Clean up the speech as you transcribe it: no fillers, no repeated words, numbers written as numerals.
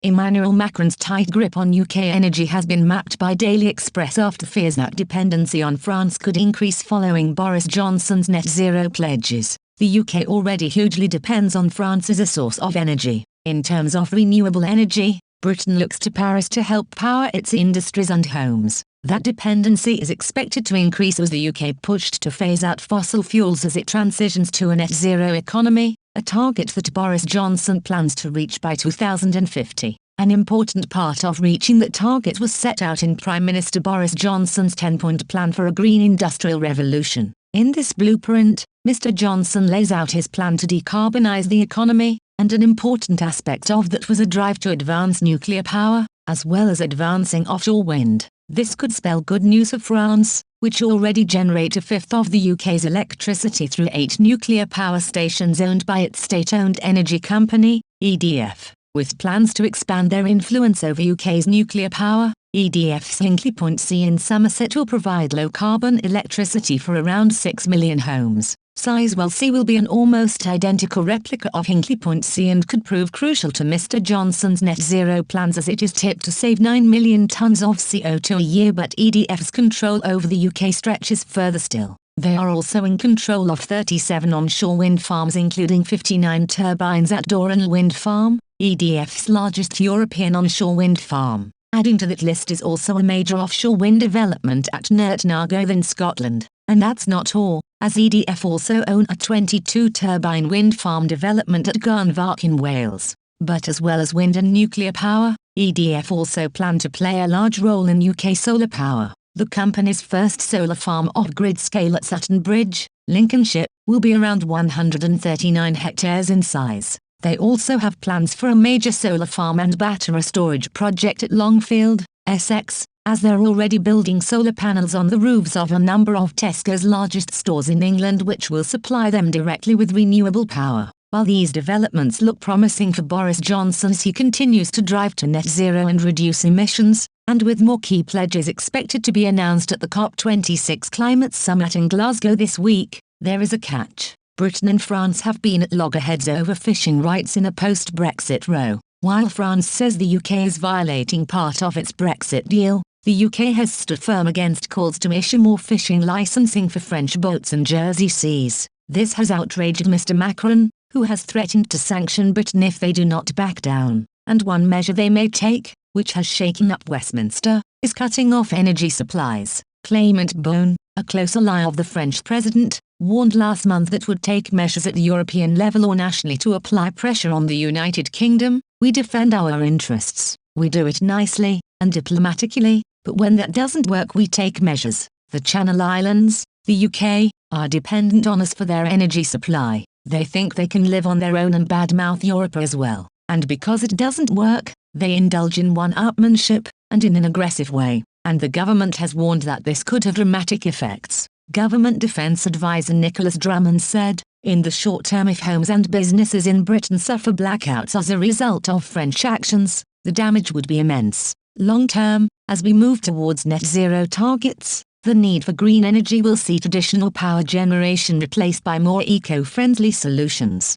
Emmanuel Macron's tight grip on UK energy has been mapped by Daily Express after fears that dependency on France could increase following Boris Johnson's net zero pledges. The UK already hugely depends on France as a source of energy. In terms of renewable energy, Britain looks to Paris to help power its industries and homes. That dependency is expected to increase as the UK pushed to phase out fossil fuels as it transitions to a net zero economy, a target that Boris Johnson plans to reach by 2050. An important part of reaching that target was set out in Prime Minister Boris Johnson's 10-point plan for a green industrial revolution. In this blueprint, Mr. Johnson lays out his plan to decarbonise the economy, and an important aspect of that was a drive to advance nuclear power, as well as advancing offshore wind. This could spell good news for France, which already generate a fifth of the UK's electricity through 8 nuclear power stations owned by its state-owned energy company, EDF. With plans to expand their influence over UK's nuclear power, EDF's Hinkley Point C in Somerset will provide low-carbon electricity for around 6 million homes. Sizewell C will be an almost identical replica of Hinkley Point C and could prove crucial to Mr. Johnson's net zero plans as it is tipped to save 9 million tonnes of CO2 a year, but EDF's control over the UK stretches further still. They are also in control of 37 onshore wind farms including 59 turbines at Dorrell Wind Farm, EDF's largest European onshore wind farm. Adding to that list is also a major offshore wind development at Nurtnagoth in Scotland. And that's not all, as EDF also own a 22-turbine wind farm development at Garnvark in Wales. But as well as wind and nuclear power, EDF also plan to play a large role in UK solar power. The company's first solar farm off-grid scale at Sutton Bridge, Lincolnshire, will be around 139 hectares in size. They also have plans for a major solar farm and battery storage project at Longfield, Essex, as they're already building solar panels on the roofs of a number of Tesco's largest stores in England, which will supply them directly with renewable power. While these developments look promising for Boris Johnson as he continues to drive to net zero and reduce emissions, and with more key pledges expected to be announced at the COP26 climate summit in Glasgow this week, there is a catch. Britain and France have been at loggerheads over fishing rights in a post-Brexit row. While France says the UK is violating part of its Brexit deal, the UK has stood firm against calls to issue more fishing licensing for French boats in Jersey seas. This has outraged Mr. Macron, who has threatened to sanction Britain if they do not back down. And one measure they may take, which has shaken up Westminster, is cutting off energy supplies. Clément Beaune, a close ally of the French president, warned last month that would take measures at the European level or nationally to apply pressure on the United Kingdom. We defend our interests. We do it nicely and diplomatically, but when that doesn't work we take measures. The Channel Islands, the UK, are dependent on us for their energy supply. They think they can live on their own and badmouth Europe as well. And because it doesn't work, they indulge in one-upmanship, and in an aggressive way. And the government has warned that this could have dramatic effects. Government Defence Advisor Nicholas Drummond said, "In the short term, if homes and businesses in Britain suffer blackouts as a result of French actions, the damage would be immense. Long term, as we move towards net zero targets, the need for green energy will see traditional power generation replaced by more eco-friendly solutions."